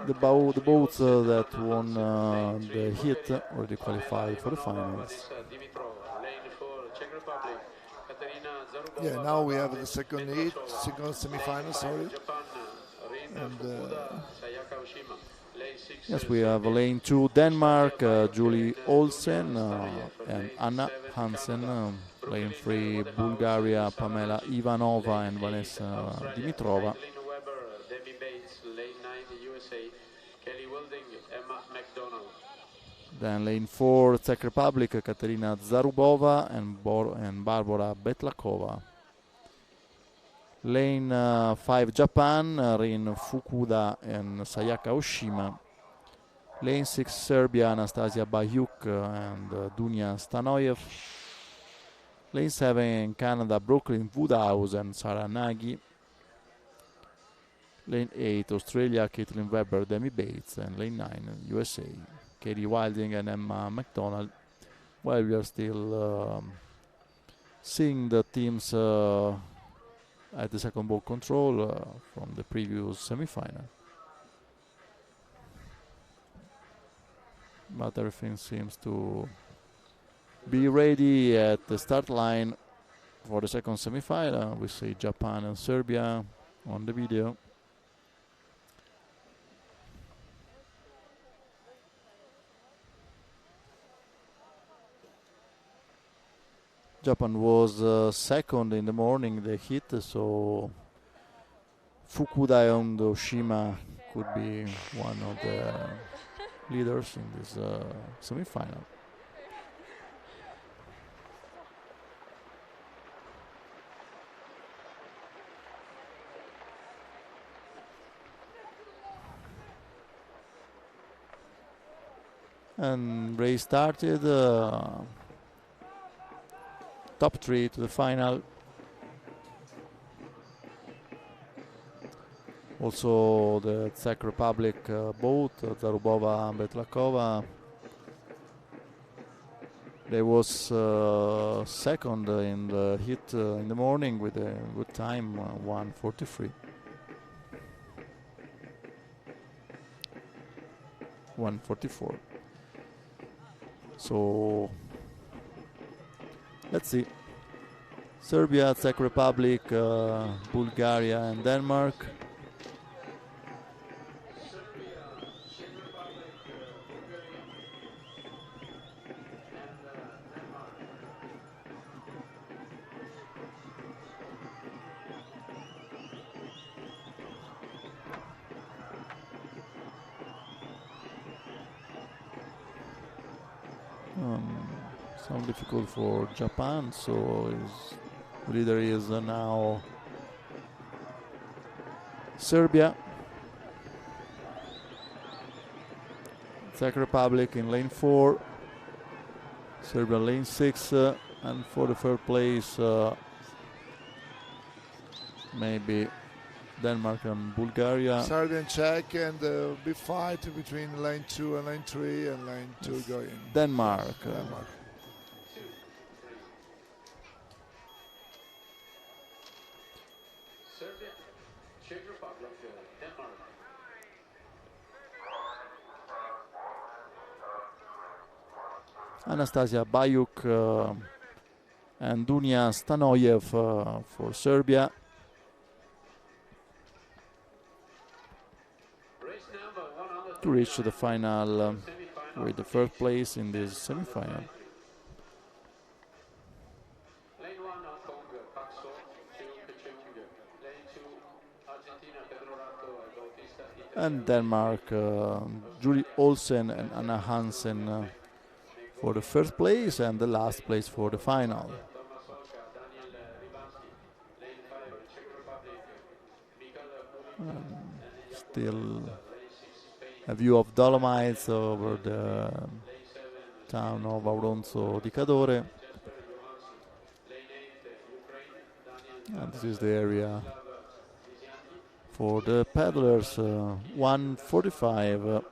the boats that won the heat already qualified for the finals. Yeah, now we have the second semi-final, sorry. And yes, we have lane 2 Denmark, Julie Olsen and Anna Hansen. Lane 3 Bulgaria, Pamela Ivanova and Vanessa Dimitrova. Then lane 4 Czech Republic, Katerina Zarubova and Barbara Betlakova. Lane 5 Japan, Rin Fukuda and Sayaka Oshima. Lane 6 Serbia, Anastasia Bayuk and Dunia Stanoyev. Lane 7 Canada, Brooklyn Woodhouse and Sarah Nagy. Lane 8 Australia, Caitlin Weber, Demi Bates. And lane 9 USA, Katie Wilding and Emma McDonald. While we are still seeing the teams at the second ball control from the previous semi-final. But everything seems to be ready at the start line for the second semi-final. We see Japan and Serbia on the video. Japan was second in the morning, the heat, so Fukuda and Oshima could be one of the leaders in this semi-final. And race started. Top 3 to the final. Also the Czech Republic boat, Zarubova and Betlakova. They was second in the heat in the morning with a good time, 1:43. 1:44. So let's see. Serbia, Czech Republic, Bulgaria and Denmark. Some difficult for Japan, so his leader is now Serbia. Czech Republic in lane 4, Serbia lane 6, and for the third place maybe Denmark and Bulgaria. Serbia and Czech, and a big fight between lane 2 and lane 3, and lane 2 going. Denmark. Serbia, Czech Republic, Denmark. Anastasia Bayuk and Dunia Stanoyev for Serbia. To reach the final with the third place in this semi-final. And Denmark, Julie Olsen and Anna Hansen for the first place, and the last place for the final. Still a view of Dolomites over the town of Auronzo di Cadore. And this is the area for the paddlers. 1:45